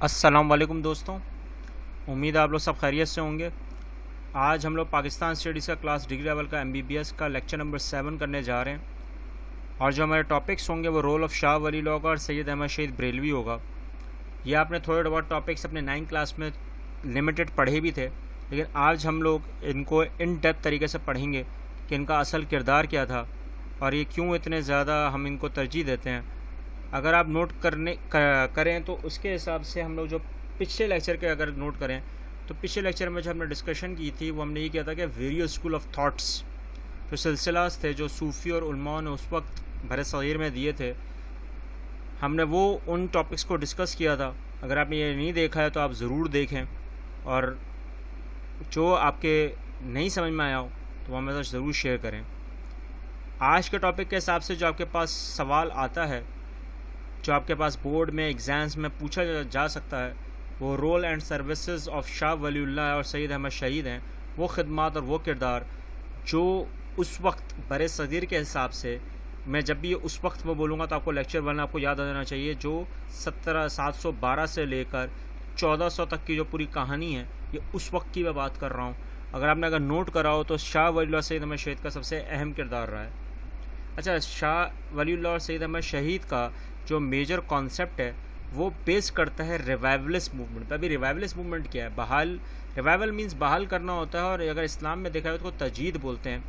السلام علیکم دوستوں، امید ہے آپ لوگ سب خیریت سے ہوں گے۔ آج ہم لوگ پاکستان اسٹڈیز کا کلاس ڈگری لیول کا MBBS کا لیکچر نمبر 7 کرنے جا رہے ہیں، اور جو ہمارے ٹاپکس ہوں گے وہ رول آف شاہ ولی اللہ کا اور سید احمد شہید بریلوی ہوگا۔ یہ آپ نے تھوڑے بہت ٹاپکس اپنے 9 کلاس میں لمیٹڈ پڑھے بھی تھے، لیکن آج ہم لوگ ان کو ان ڈیپتھ طریقے سے پڑھیں گے کہ ان کا اصل کردار کیا تھا اور یہ کیوں اتنے زیادہ ہم ان کو ترجیح دیتے ہیں۔ اگر آپ نوٹ کریں تو اس کے حساب سے ہم لوگ جو پچھلے لیکچر کے اگر نوٹ کریں تو پچھلے لیکچر میں جو ہم نے ڈسکشن کی تھی وہ ہم نے یہ کیا تھا کہ ویریو اسکول آف تھاٹس جو سلسلہ تھے جو صوفی اور علماء نے اس وقت بر صغیر میں دیے تھے، ہم نے وہ ان ٹاپکس کو ڈسکس کیا تھا۔ اگر آپ نے یہ نہیں دیکھا ہے تو آپ ضرور دیکھیں، اور جو آپ کے نہیں سمجھ میں آیا ہو تو وہ ہمیں ضرور شیئر کریں۔ آج کے ٹاپک کے حساب سے جو آپ کے پاس سوال آتا ہے، جو آپ کے پاس بورڈ میں ایگزامس میں پوچھا جا سکتا ہے، وہ role and services of Shah Wali اللہ اور سید احمد شہید ہیں۔ وہ خدمات اور وہ کردار جو اس وقت بر صغیر کے حساب سے، میں جب بھی اس وقت میں بولوں گا تو آپ کو لیکچر 1 آپ کو یاد آ جانا چاہیے، جو 712 سے لے کر 1400 تک کی جو پوری کہانی ہے، یہ اس وقت کی میں بات کر رہا ہوں۔ اگر نوٹ کرا ہو تو شاہ ولی اللہ سید احمد شہید کا سب سے اہم کردار رہا ہے۔ اچھا، شاہ ولی اللہ اور سید احمد شہید کا جو میجر کانسیپٹ ہے وہ بیس کرتا ہے ریوائولسٹ موومنٹ پہ۔ ابھی ریوائولسٹ موومنٹ کیا ہے؟ ریوائول مینز بحال کرنا ہوتا ہے، اور اگر اسلام میں دیکھا جائے تو تجدید بولتے ہیں۔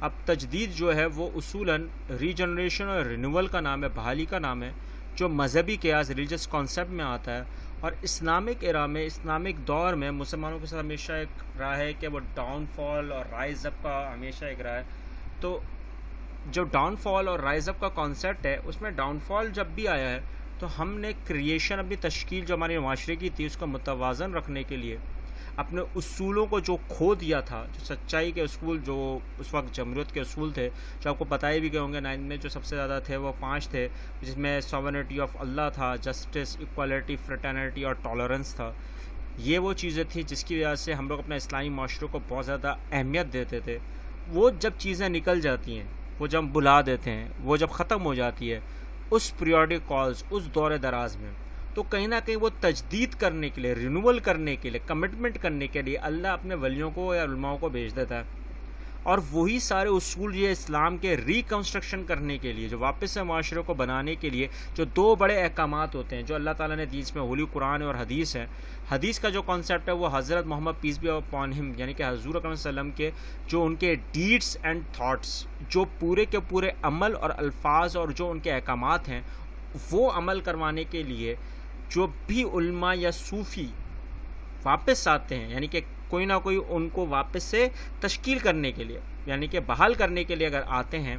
اب تجدید جو ہے وہ اصولاً ریجنریشن اور رینیول کا نام ہے، بحالی کا نام ہے، جو مذہبی قیاس ریلیجس کانسیپٹ میں آتا ہے، اور اسلامک ایرا میں، اسلامک دور میں مسلمانوں کے ساتھ ہمیشہ ایک رہا ہے کہ وہ ڈاؤن فال اور رائز اپ کا ہمیشہ ایک رہا ہے۔ تو جو ڈاؤن فال اور رائز اپ کا کانسیپٹ ہے، اس میں ڈاؤن فال جب بھی آیا ہے تو ہم نے کریشن، اپنی تشکیل جو ہمارے معاشرے کی تھی اس کو متوازن رکھنے کے لیے اپنے اصولوں کو جو کھو دیا تھا، جو سچائی کے اصول جو اس وقت جمہوریت کے اصول تھے، جو آپ کو بتائے بھی گئے ہوں گے 9 میں، جو سب سے زیادہ تھے وہ 5 تھے، جس میں سوورنٹی آف اللہ تھا، جسٹس، ایکوالٹی، فریٹرنیٹی اور ٹالرنس تھا۔ یہ وہ چیزیں تھیں جس کی وجہ سے ہم لوگ اپنے اسلامی معاشرے کو بہت زیادہ اہمیت دیتے تھے۔ وہ جب چیزیں نکل جاتی ہیں، وہ جب ہم بلا دیتے ہیں، وہ جب ختم ہو جاتی ہے اس پیریوڈک کالز، اس دور دراز میں، تو کہیں نہ کہیں وہ تجدید کرنے کے لیے، رینیول کرنے کے لیے، کمٹمنٹ کرنے کے لیے اللہ اپنے ولیوں کو یا علماء کو بھیج دیتا ہے، اور وہی سارے اصول یہ اسلام کے ریکنسٹرکشن کرنے کے لیے، جو واپس سے معاشرے کو بنانے کے لیے، جو 2 بڑے احکامات ہوتے ہیں جو اللہ تعالیٰ نے دی، اس میں ہولی قرآن اور حدیث ہے۔ حدیث کا جو کانسیپٹ ہے وہ حضرت محمد پیس بی اپون ہم، یعنی کہ حضور اکرم صلی اللہ علیہ وسلم کے جو ان کے ڈیڈس اینڈ تھاٹس، جو پورے کے پورے عمل اور الفاظ اور جو ان کے احکامات ہیں، وہ عمل کروانے کے لیے جو بھی علماء یا صوفی واپس آتے ہیں، یعنی کہ کوئی نہ کوئی ان کو واپس سے تشکیل کرنے کے لیے، یعنی کہ بحال کرنے کے لیے اگر آتے ہیں،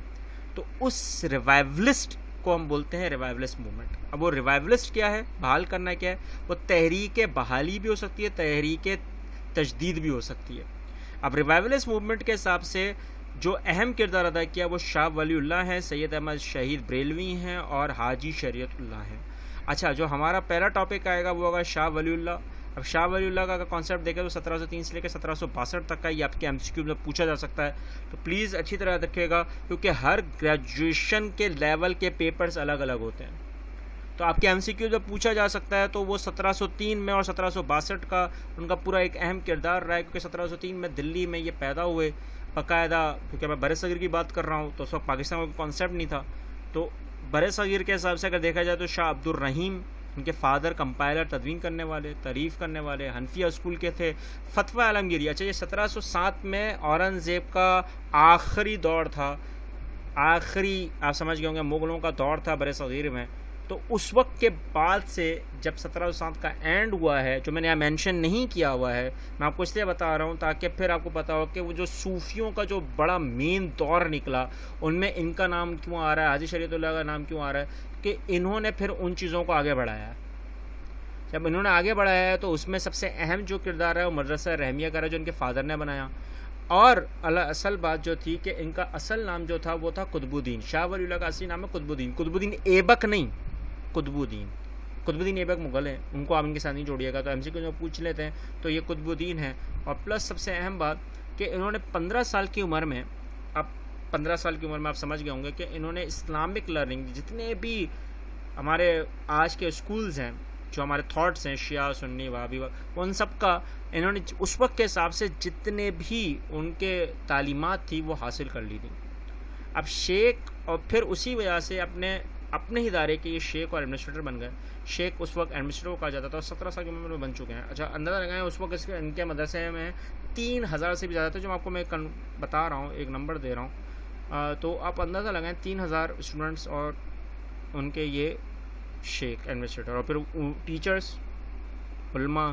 تو اس ریوائولسٹ کو ہم بولتے ہیں ریوائولسٹ موومنٹ۔ اب وہ ریوائولسٹ کیا ہے، بحال کرنا کیا ہے؟ وہ تحریک بحالی بھی ہو سکتی ہے، تحریک تجدید بھی ہو سکتی ہے۔ اب ریوائولسٹ موومنٹ کے حساب سے جو اہم کردار ادا کیا وہ شاہ ولی اللہ ہیں، سید احمد شہید بریلوی ہیں اور حاجی شریعت اللہ ہیں۔ اچھا، جو ہمارا پہلا ٹاپک آئے گا وہ ہوگا شاہ ولی اللہ۔ اب شاہ ولی اللہ کا کانسیپٹ دیکھیں تو 1703 سے لے کے 1762 تک کا یہ آپ کے MCQ میں پوچھا جا سکتا ہے، تو پلیز اچھی طرح رکھیے گا، کیونکہ ہر گریجویشن کے لیول کے پیپرز الگ الگ ہوتے ہیں، تو آپ کے MCQ میں پوچھا جا سکتا ہے۔ تو وہ 1703 میں اور 1762 کا ان کا پورا ایک اہم کردار رہا ہے، کیونکہ 1703 میں دلی میں یہ پیدا ہوئے باقاعدہ، کیونکہ میں بر صغیر کی بات کر رہا ہوں تو اس وقت پاکستان کا کانسیپٹ نہیں تھا، تو بر صغیر کے حساب سے اگر دیکھا جائے تو شاہ عبد الرحیم ان کے فادر کمپائلر، تدوین کرنے والے، تعریف کرنے والے، حنفیہ اسکول کے تھے، فتویٰ عالمگیری۔ اچھا، یہ 1707 میں اورنگزیب کا آخری دور تھا، آخری آپ سمجھ گئے ہوں گے مغلوں کا دور تھا بر صغیر میں، تو اس وقت کے بعد سے جب 1707 کا اینڈ ہوا ہے، جو میں نے یہاں مینشن نہیں کیا ہوا ہے، میں آپ کو اس لیے بتا رہا ہوں تاکہ پھر آپ کو پتا ہو کہ وہ جو صوفیوں کا جو بڑا مین دور نکلا، ان میں ان کا نام کیوں آ رہا ہے، حاجی شریعت اللہ کا نام کیوں آ رہا ہے، کہ انہوں نے پھر ان چیزوں کو آگے بڑھایا ہے۔ جب انہوں نے آگے بڑھایا ہے تو اس میں سب سے اہم جو کردار ہے وہ مدرسہ رحمیہ کا ہے، جو ان کے فادر نے بنایا، اور اصل بات جو تھی کہ ان کا اصل نام جو تھا وہ تھا قطب الدین۔ شاہ ولی اللہ کا اصلی نام ہے قطب الدین، قطب الدین ایبک نہیں، قطب الدین ایبک مغل ہیں، ان کو آپ ان کے ساتھ نہیں جوڑیے گا، تو MCQ میں پوچھ لیتے ہیں تو یہ قطب الدین ہے۔ اور پلس سب سے اہم بات کہ انہوں نے 15 سال کی عمر میں، اب 15 سال کی عمر میں آپ سمجھ گئے ہوں گے کہ انہوں نے اسلامک لرننگ، جتنے بھی ہمارے آج کے اسکولز ہیں جو ہمارے تھاٹس ہیں شیعہ سنی وہابی ان سب کا انہوں نے اس وقت کے حساب سے جتنے بھی ان کے تعلیمات تھی وہ حاصل کر لی تھی. اب شیخ اور پھر اسی وجہ سے اپنے ادارے کے یہ شیخ اور ایڈمنسٹریٹر بن گئے. شیخ اس وقت ایڈمنسٹریٹر کہا جاتا تھا اور 17 سال کی عمر میں بن چکے ہیں. اچھا اندازہ لگائیں اس وقت ان کے مدرسے میں 3000 سے بھی زیادہ تھے, جو آپ کو میں بتا رہا ہوں, ایک نمبر دے رہا ہوں, تو آپ اندازہ لگائیں 3000 اسٹوڈنٹس اور ان کے یہ شیخ ایڈمنسٹریٹر, اور پھر ٹیچرس علماء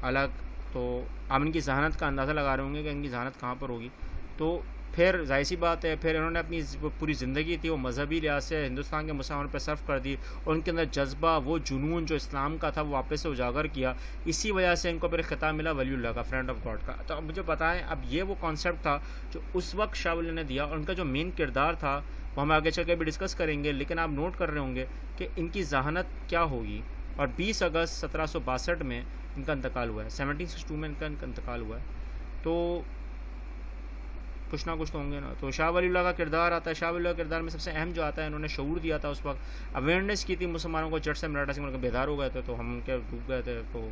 الگ. تو آپ ان کی ذہانت کا اندازہ لگا رہے ہوں گے کہ ان کی ذہانت کہاں پر ہوگی. تو پھر ظاہر سی بات ہے, پھر انہوں نے اپنی پوری زندگی تھی وہ مذہبی لحاظ سے ہندوستان کے مسلمانوں پہ صرف کر دی, اور ان کے اندر جذبہ وہ جنون جو اسلام کا تھا وہ واپس سے اجاگر کیا. اسی وجہ سے ان کو پھر خطاب ملا ولی اللہ کا, فرینڈ آف گاڈ کا. تو اب مجھے بتائیں, اب یہ وہ کانسیپٹ تھا جو اس وقت شاہ ولی نے دیا, اور ان کا جو مین کردار تھا وہ ہم آگے چل کے بھی ڈسکس کریں گے. لیکن آپ نوٹ کر رہے ہوں گے کہ ان کی ذہانت کیا ہوگی. اور 20 اگست 1762 میں ان کا انتقال ہوا ہے, 1762 میں ان کا انتقال ہوا ہے. تو کچھ نہ کچھ تو ہوں گے نا. تو شاہ ولی اللہ کا کردار آتا ہے. شاہ ولی اللہ کے کردار میں سب سے اہم جو آتا ہے, انہوں نے شعور دیا تھا اس وقت, اویئرنیس کی تھی مسلمانوں کو, جٹ سے مراٹھا سے مل بیدار ہو گئے تھے, تو ہم ان کے ڈوب گئے تھے. تو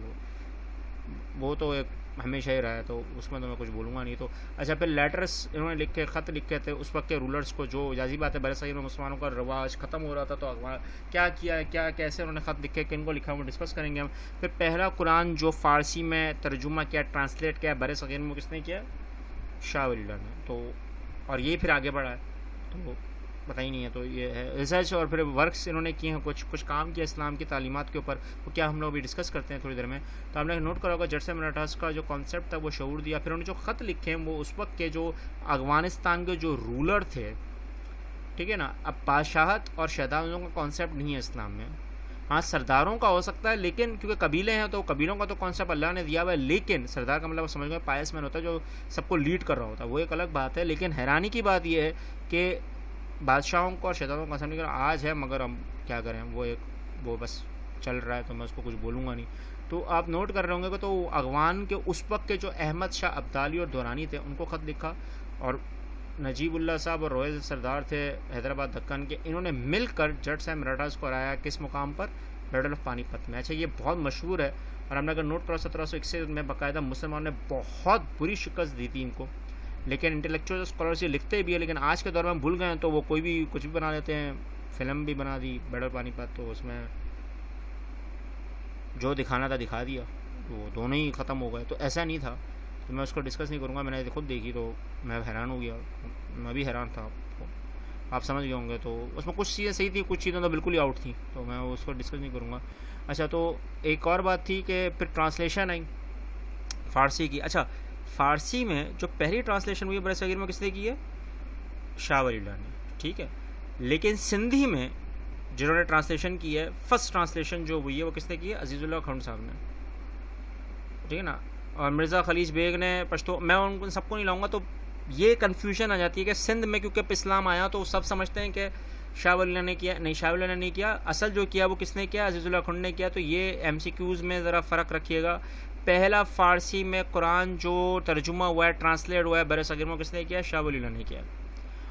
وہ تو ایک ہمیشہ ہی رہا ہے, تو اس میں تو میں کچھ بولوں گا نہیں. تو اچھا پھر لیٹرس انہوں نے لکھے, خط لکھے تھے اس وقت کے رولرس کو, جو جازی بات ہے برِ صغیر میں مسلمانوں کا رواج ختم ہو رہا تھا, تو کیا کیا ہے, کیا کیسے انہوں نے خط لکھے, کن کو لکھا, وہ ڈسکس کریں گے ہم. پھر پہلا قرآن جو فارسی میں ترجمہ کیا, ٹرانسلیٹ کیا برِ صغیر میں, کس نے کیا, شاہ ولی اللہ نے. تو اور یہ پھر آگے بڑھا ہے, تو پتہ ہی نہیں ہے. تو یہ ہے ریسرچ, اور پھر ورکس انہوں نے کیے ہیں, کچھ کام کیا اسلام کی تعلیمات کے اوپر, وہ کیا ہم لوگ بھی ڈسکس کرتے ہیں تھوڑی دیر میں. تو آپ نے نوٹ کرا ہوگا جٹ سے مراٹھاس کا جو کانسیپٹ تھا وہ شعور دیا. پھر انہوں نے جو خط لکھے ہیں وہ اس وقت کے جو افغانستان کے جو رولر تھے, ٹھیک ہے نا. اب بادشاہت اور شہزادوں کا کانسیپٹ نہیں ہے اسلام میں. ہاں سرداروں کا ہو سکتا ہے, لیکن کیونکہ قبیلے ہیں تو قبیلوں کا تو کانسیپٹ اللہ نے دیا ہوا ہے. لیکن سردار کا مطلب سمجھ گئے پائس مین ہوتا ہے جو سب کو لیڈ کر رہا ہوتا ہے, وہ ایک الگ بات ہے. لیکن حیرانی کی بات یہ ہے کہ بادشاہوں کو اور شہزادوں کا کانسیپٹ آج ہے, مگر ہم کیا کریں, وہ بس چل رہا ہے, تو میں اس کو کچھ بولوں گا نہیں. تو آپ نوٹ کر رہے ہوں گے کہ تو افغان کے اس وقت کے جو احمد شاہ ابدالی اور دورانی تھے ان کو خط لکھا, اور نجیب اللہ صاحب اور رویل سردار تھے حیدرآباد دکن کے, انہوں نے مل کر جٹ سے مراٹھاس کو ہرایا کس مقام پر, بیٹل آف پانی پت میں. اچھا یہ بہت مشہور ہے, اور ہم نے اگر نوٹ کرو 1761 میں باقاعدہ مسلمانوں نے بہت بری شکست دی تھی ان کو. لیکن انٹلیکچوئل اسکالرس یہ لکھتے بھی ہیں, لیکن آج کے دور میں ہم بھول گئے ہیں, تو وہ کوئی بھی کچھ بھی بنا دیتے ہیں. فلم بھی بنا دی بیٹل آف پانی پت, تو اس میں جو دکھانا تھا دکھا دیا, وہ دونوں ہی ختم ہو گئے. تو ایسا نہیں تھا, تو میں اس کو ڈسکس نہیں کروں گا. میں نے خود دیکھی تو میں حیران ہو گیا, میں بھی حیران تھا, آپ سمجھ گئے ہوں گے. تو اس میں کچھ چیزیں صحیح تھیں, کچھ چیزیں تو بالکل ہی آؤٹ تھیں, تو میں اس کو ڈسکس نہیں کروں گا. اچھا تو ایک اور بات تھی کہ پھر ٹرانسلیشن آئی فارسی کی. اچھا فارسی میں جو پہلی ٹرانسلیشن ہوئی برِ صغیر میں کس نے کی ہے, شاہ ولی اللہ نے, ٹھیک ہے. لیکن سندھی میں جنہوں نے ٹرانسلیشن کی ہے, فرسٹ ٹرانسلیشن جو ہوئی ہے وہ کس نے کی ہے, عزیز اللہ کھنڈ صاحب نے, ٹھیک ہے نا. اور مرزا خلیج بیگ نے پشتو, میں ان سب کو نہیں لاؤں گا. تو یہ کنفیوژن آ جاتی ہے کہ سندھ میں کیونکہ اسلام آیا تو سب سمجھتے ہیں کہ شاہ ولی اللہ نے کیا, نہیں شاہ ولی اللہ نے نہیں کیا, اصل جو کیا وہ کس نے کیا, عزیز اللہ کھنڈ نے کیا. تو یہ ایم سی کیوز میں ذرا فرق رکھیے گا. پہلا فارسی میں قرآن جو ترجمہ ہوا ہے, ٹرانسلیٹ ہوا ہے برِ صغیر میں, کس نے کیا, شاہ ولی اللہ نے کیا.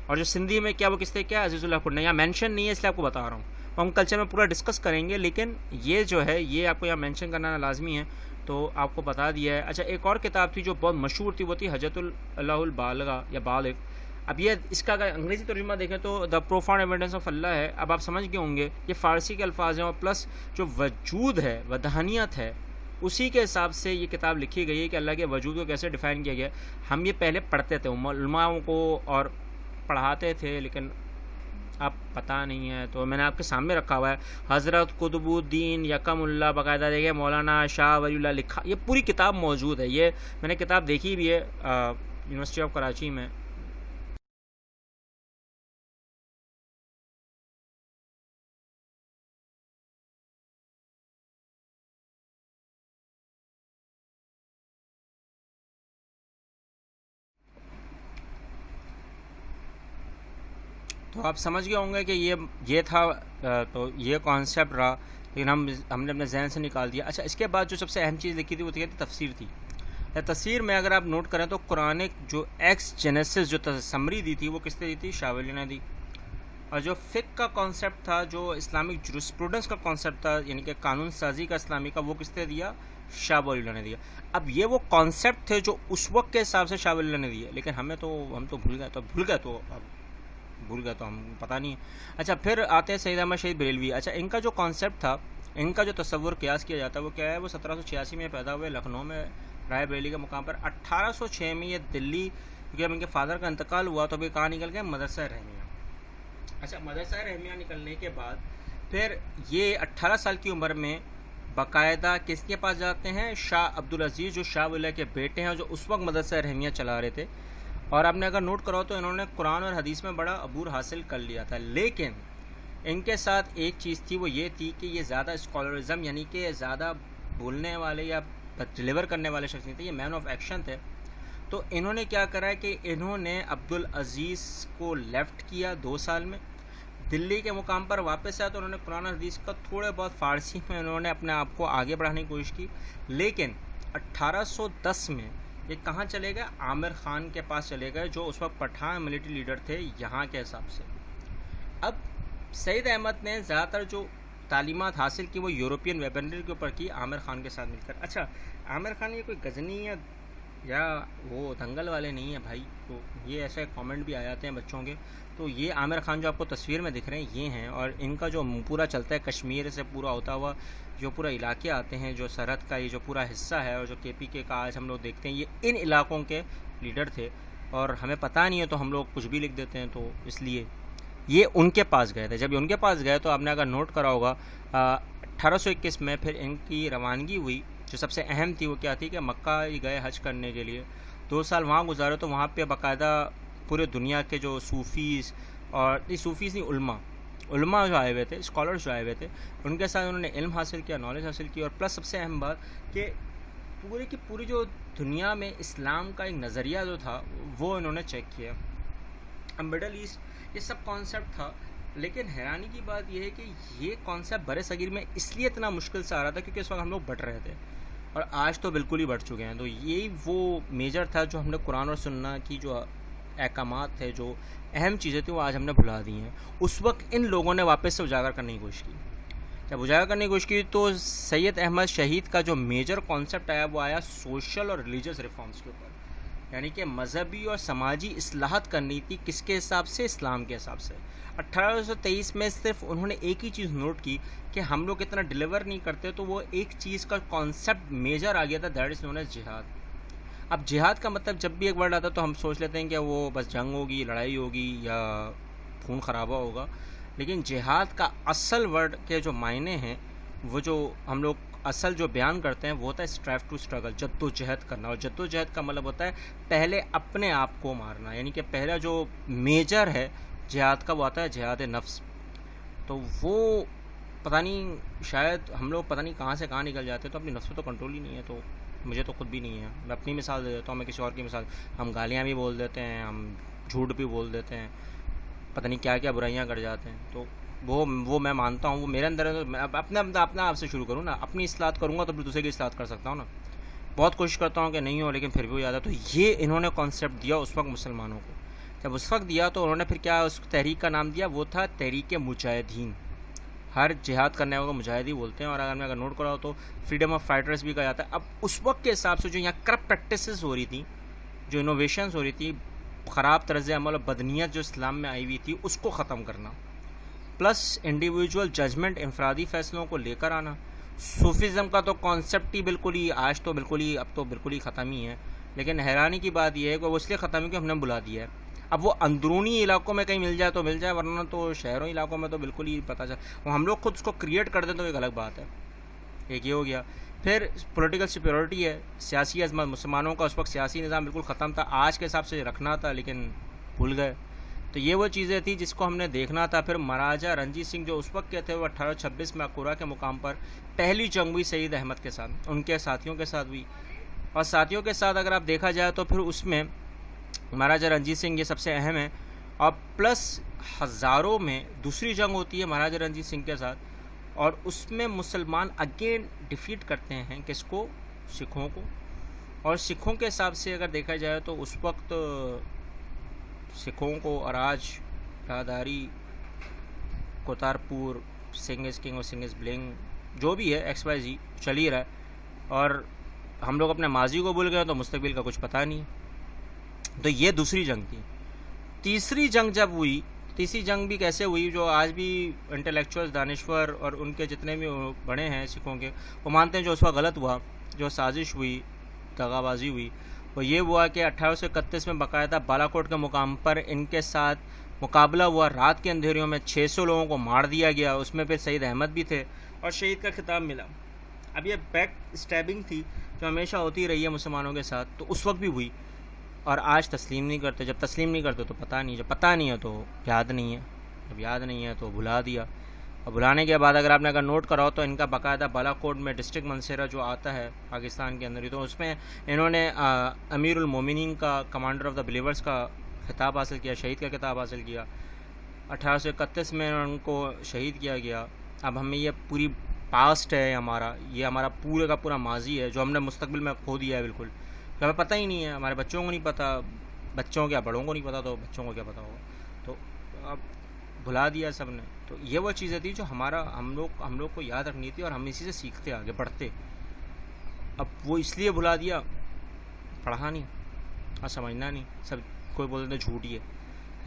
اور جو سندھی میں کیا وہ کس نے کیا, عزیز اللہ کھنڈ نے. یہاں مینشن نہیں ہے اس لیے آپ کو بتا رہا ہوں, ہم کلچر میں پورا ڈسکس کریں گے, لیکن یہ جو ہے یہ آپ کو یہاں مینشن کرنا لازمی ہے, تو آپ کو بتا دیا ہے. اچھا ایک اور کتاب تھی جو بہت مشہور تھی, وہ تھی حجت اللہ البالغہ یا بالغ. اب یہ اس کا اگر انگریزی ترجمہ دیکھیں تو دا پروفاؤنڈ ایویڈنس آف اللہ ہے. اب آپ سمجھ گئے ہوں گے یہ فارسی کے الفاظ ہیں, اور پلس جو وجود ہے, وحدانیت ہے, اسی کے حساب سے یہ کتاب لکھی گئی ہے کہ اللہ کے وجود کو کیسے ڈیفائن کیا گیا. ہم یہ پہلے پڑھتے تھے علماءوں کو اور پڑھاتے تھے, لیکن اب پتہ نہیں ہے. تو میں نے آپ کے سامنے رکھا ہوا ہے, حضرت قطب الدین یکم اللہ, باقاعدہ دیکھیں مولانا شاہ ولی اللہ لکھا, یہ پوری کتاب موجود ہے. یہ میں نے کتاب دیکھی بھی ہے یونیورسٹی آف کراچی میں. تو آپ سمجھ گئے ہوں گے کہ یہ تھا, تو یہ کانسیپٹ رہا, لیکن ہم نے اپنے ذہن سے نکال دیا. اچھا اس کے بعد جو سب سے اہم چیز لکھی تھی وہ تھی تفسیر تھی. تفسیر میں اگر آپ نوٹ کریں تو قرآن جو ایکس جینیسس جو سمری دی تھی وہ کس نے دی تھی, شاہ ولی نے دی. اور جو فقہ کا کانسیپٹ تھا، جو اسلامک جورسپروڈنس کا کانسیپٹ تھا، یعنی کہ قانون سازی کا اسلامی کا، وہ کس نے دیا؟ شاہ ولی اللہ نے دیا۔ اب یہ وہ کانسیپٹ تھے جو اس وقت کے حساب سے شاہ ولی اللہ نے دیے، لیکن ہم تو بھول گئے تو ہم پتہ نہیں ہے۔ اچھا، پھر آتے ہیں سید احمد شہید بریلوی۔ اچھا، ان کا جو کانسیپٹ تھا، ان کا جو تصور قیاس کیا جاتا ہے وہ کیا ہے؟ وہ 1786 میں پیدا ہوئے لکھنؤ میں رائے بریلی کے مقام پر۔ 1806 میں یہ دلی، کیونکہ اب ان کے فادر کا انتقال ہوا تو ابھی کہاں نکل گئے؟ مدرسہ رحمیہ۔ اچھا، مدرسہ رحمیہ نکلنے کے بعد پھر یہ 18 سال کی عمر میں باقاعدہ کس کے پاس جاتے ہیں؟ شاہ عبدالعزیز، جو شاہ ولی کے بیٹے ہیں، جو اس وقت مدرسہ رحمیہ چلا رہے تھے۔ اور آپ نے اگر نوٹ کرو تو انہوں نے قرآن اور حدیث میں بڑا عبور حاصل کر لیا تھا، لیکن ان کے ساتھ ایک چیز تھی، وہ یہ تھی کہ یہ زیادہ اسکالرزم، یعنی کہ زیادہ بولنے والے یا ڈلیور کرنے والے شخص نہیں تھے، یہ مین آف ایکشن تھے۔ تو انہوں نے کیا کرا ہے کہ انہوں نے عبدالعزیز کو لیفٹ کیا 2 سال میں، دلی کے مقام پر واپس آیا تو انہوں نے قرآن اور حدیث کا تھوڑے بہت فارسی میں انہوں نے اپنے آپ کو آگے بڑھانے کی کوشش کی، لیکن 1810 میں یہ کہاں چلے گئے؟ عامر خان کے پاس چلے گئے، جو اس وقت پٹھان ملٹری لیڈر تھے یہاں کے حساب سے۔ اب سید احمد نے زیادہ تر جو تعلیمات حاصل کی وہ یورپین ویپنری کے اوپر کی، عامر خان کے ساتھ مل کر۔ اچھا، عامر خان یہ کوئی غزنی یا وہ دنگل والے نہیں ہیں بھائی، تو یہ ایسے کامنٹ بھی آ جاتے ہیں بچوں کے۔ تو یہ عامر خان جو آپ کو تصویر میں دکھ رہے ہیں یہ ہیں، اور ان کا جو پورا چلتا ہے کشمیر سے پورا ہوتا ہوا جو پورا علاقے آتے ہیں، جو سرحد کا یہ جو پورا حصہ ہے، اور جو کے پی کے کا آج ہم لوگ دیکھتے ہیں، یہ ان علاقوں کے لیڈر تھے، اور ہمیں پتہ نہیں ہے تو ہم لوگ کچھ بھی لکھ دیتے ہیں، تو اس لیے یہ ان کے پاس گئے تھے۔ جب یہ ان کے پاس گئے تو آپ نے اگر نوٹ کرا ہوگا 1821 میں پھر ان کی روانگی ہوئی، جو سب سے اہم تھی وہ کیا تھی کہ مکہ ہی گئے حج کرنے کے لیے، 2 سال وہاں گزارے، تو وہاں پہ باقاعدہ پورے دنیا کے جو صوفیز اور صوفیز نہیں علماء جو آئے ہوئے تھے، اسکالرز جو آئے ہوئے تھے، ان کے ساتھ انہوں نے علم حاصل کیا، نالج حاصل کی، اور پلس سب سے اہم بات کہ پوری کی پوری جو دنیا میں اسلام کا ایک نظریہ جو تھا وہ انہوں نے چیک کیا۔ اب مڈل ایسٹ یہ سب کانسیپٹ تھا، لیکن حیرانی کی بات یہ ہے کہ یہ کانسیپٹ برِ صغیر میں اس لیے اتنا مشکل سے آ رہا تھا کیونکہ اس وقت ہم لوگ بٹ رہے تھے، اور آج تو بالکل ہی بڑھ چکے ہیں۔ تو یہی وہ میجر تھا جو ہم نے قرآن اور سنہ کی جو احکامات تھے، جو اہم چیزیں تھیں، وہ آج ہم نے بھلا دی ہیں۔ اس وقت ان لوگوں نے واپس سے اجاگر کرنے کی کوشش کی۔ جب اجاگر کرنے کی کوشش کی تو سید احمد شہید کا جو میجر کانسیپٹ آیا وہ آیا سوشل اور ریلیجس ریفارمز کے اوپر، یعنی کہ مذہبی اور سماجی اصلاحات کرنی تھی، کس کے حساب سے؟ اسلام کے حساب سے۔ 1823 میں صرف انہوں نے ایک ہی چیز نوٹ کی کہ ہم لوگ اتنا ڈیلیور نہیں کرتے، تو وہ ایک چیز کا کانسیپٹ میجر آ گیا تھا، دیٹ از نون ایز جہاد۔ اب جہاد کا مطلب جب بھی ایک ورڈ آتا ہے تو ہم سوچ لیتے ہیں کہ وہ بس جنگ ہوگی، لڑائی ہوگی یا خون خرابہ ہوگا، لیکن جہاد کا اصل ورڈ کے جو معنی ہیں، وہ جو ہم لوگ اصل جو بیان کرتے ہیں وہ ہوتا ہے اسٹرائیو ٹو اسٹرگل، جد و جہد کرنا، اور جد و جہد کا مطلب ہوتا ہے پہلے اپنے آپ کو مارنا، یعنی کہ پہلا جو میجر ہے جہاد کا وہ آتا ہے جہاد نفس۔ تو وہ پتہ نہیں، شاید ہم لوگ پتہ نہیں کہاں سے کہاں نکل جاتے ہیں، تو اپنی نفس پہ تو کنٹرول ہی نہیں ہے، تو مجھے تو خود بھی نہیں ہے۔ میں اپنی مثال دے دیتا ہوں، میں کسی اور کی مثال، ہم گالیاں بھی بول دیتے ہیں، ہم جھوٹ بھی بول دیتے ہیں، پتہ نہیں کیا کیا برائیاں کر جاتے ہیں، تو وہ میں مانتا ہوں وہ میرے اندر ہے۔ میں اپنا آپ سے شروع کروں نا، اپنی اصلاحات کروں گا تو پھر دوسرے کی اصلاحات کر سکتا ہوں نا۔ بہت کوشش کرتا ہوں کہ نہیں ہو، لیکن پھر بھی ہو جاتا ہے۔ تو یہ انہوں نے کانسیپٹ دیا اس وقت مسلمانوں کو، جب اس وقت دیا تو انہوں نے پھر کیا اس تحریک کا نام دیا، وہ تھا تحریک مجاہدین۔ ہر جہاد کرنے والوں کو مجاہدی بولتے ہیں، اور اگر میں نوٹ کرا ہو تو فریڈم آف فائٹرز بھی کہا جاتا ہے۔ اب اس وقت کے حساب سے جو یہاں کرپٹ پریکٹسز ہو رہی تھیں، جو انوویشنز ہو رہی تھی، خراب طرز عمل اور بدنیت جو اسلام میں آئی ہوئی تھی، اس کو ختم کرنا، پلس انڈیویجول ججمنٹ، انفرادی فیصلوں کو لے کر آنا۔ صوفیزم کا تو کانسیپٹ ہی بالکل ہی آج تو بالکل ہی اب تو بالکل ہی ختم ہی ہے، لیکن حیرانی کی بات یہ ہے کہ وہ اس لیے ختم ہے کہ ہم نے بلا دیا ہے۔ اب وہ اندرونی علاقوں میں کہیں مل جائے تو مل جائے، ورنہ تو شہروں علاقوں میں تو بالکل ہی پتہ چل، وہ ہم لوگ خود اس کو کریٹ کر دیں تو ایک الگ بات ہے۔ ایک یہ ہو گیا۔ پھر پولیٹیکل سپیورٹی ہے، سیاسی عظمت، مسلمانوں کا اس وقت سیاسی نظام بالکل ختم تھا، آج کے حساب سے رکھنا تھا لیکن بھول گئے۔ تو یہ وہ چیزیں تھیں جس کو ہم نے دیکھنا تھا۔ پھر مہاراجہ رنجیت سنگھ جو اس وقت کے تھے، وہ 1826 میں اکورا کے مقام پر پہلی جنگ ہوئی سید احمد کے ساتھ، ان کے ساتھیوں کے ساتھ ہوئی، اور ساتھیوں کے ساتھ اگر آپ دیکھا جائے تو پھر اس میں مہاراجہ رنجیت سنگھ یہ سب سے اہم ہے، اور پلس ہزاروں میں دوسری جنگ ہوتی ہے مہاراجہ رنجیت سنگھ کے ساتھ، اور اس میں مسلمان اگین ڈیفیٹ کرتے ہیں کس کو؟ سکھوں کو۔ اور سکھوں کے حساب سے اگر دیکھا جائے تو اس وقت سکھوں کو اراج راہداری کوتارپور، سنگ از کنگ اور سنگ از بلنگ، جو بھی ہے ایکس وائی زی چل ہی رہا ہے، اور ہم لوگ اپنے ماضی کو بھول گئے تو مستقبل کا کچھ پتہ نہیں ہے۔ تو یہ دوسری جنگ تھی۔ تیسری جنگ جب ہوئی، تیسری جنگ بھی کیسے ہوئی، جو آج بھی انٹلیکچوئل دانشور اور ان کے جتنے بھی بڑے ہیں سکھوں کے، وہ مانتے ہیں جو اس وقت غلط ہوا، جو سازش ہوئی، دغا بازی ہوئی، وہ یہ ہوا کہ 1831 میں باقاعدہ بالا کوٹ کے مقام پر ان کے ساتھ مقابلہ ہوا، رات کے اندھیریوں میں 600 لوگوں کو مار دیا گیا، اس میں پھر سید احمد بھی تھے اور شہید کا خطاب ملا۔ اب یہ بیک اسٹیبنگ تھی جو ہمیشہ ہوتی رہی ہے مسلمانوں کے ساتھ، تو اس وقت بھی ہوئی، اور آج تسلیم نہیں کرتے۔ جب تسلیم نہیں کرتے تو پتہ نہیں، جب پتہ نہیں ہے تو یاد نہیں ہے، جب یاد نہیں ہے تو بھلا دیا، اور بھلانے کے بعد اگر نوٹ کراؤ تو ان کا باقاعدہ بالا کوٹ میں ڈسٹرکٹ منصیرہ جو آتا ہے پاکستان کے اندر ہی، تو اس میں انہوں نے امیر المومنین کا، کمانڈر آف دا بلیورز کا خطاب حاصل کیا، شہید کا خطاب حاصل کیا۔ 1831 میں ان کو شہید کیا گیا۔ اب ہمیں یہ پوری پاسٹ ہے ہمارا، یہ ہمارا پورے کا پورا ماضی ہے جو ہم نے مستقبل میں کھو دیا ہے بالکل، تو ہمیں پتہ ہی نہیں ہے، ہمارے بچوں کو نہیں پتہ، بچوں کیا بڑوں کو نہیں پتہ، تو بچوں کو کیا پتہ ہوگا، تو اب بھلا دیا سب نے۔ تو یہ وہ چیزیں تھیں جو ہم لوگ کو یاد رکھنی تھی، اور ہم اسی سے سیکھتے آگے بڑھتے۔ اب وہ اس لیے بھلا دیا، پڑھا نہیں اور سمجھنا نہیں، سب کوئی بولتے ہیں جھوٹ ہی ہے۔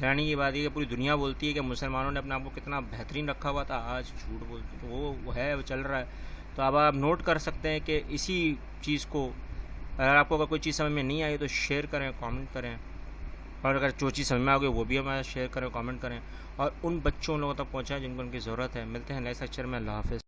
حیرانی کی بات یہ کہ پوری دنیا بولتی ہے کہ مسلمانوں نے اپنے آپ کو کتنا بہترین رکھا ہوا تھا، آج جھوٹ بولتے، تو وہ ہے، وہ چل رہا ہے۔ تو اب آپ نوٹ کر سکتے ہیں کہ اسی چیز کو، اگر آپ کو کوئی چیز سمجھ میں نہیں آئی تو شیئر کریں، کامنٹ کریں، اور اگر جو چیز سمجھ میں آ گئی وہ بھی ہمارا شیئر کریں، کامنٹ کریں، اور ان بچوں لوگوں تک پہنچائیں جن کو ان کی ضرورت ہے۔ ملتے ہیں نیکسٹ لیکچر میں، اللہ حافظ۔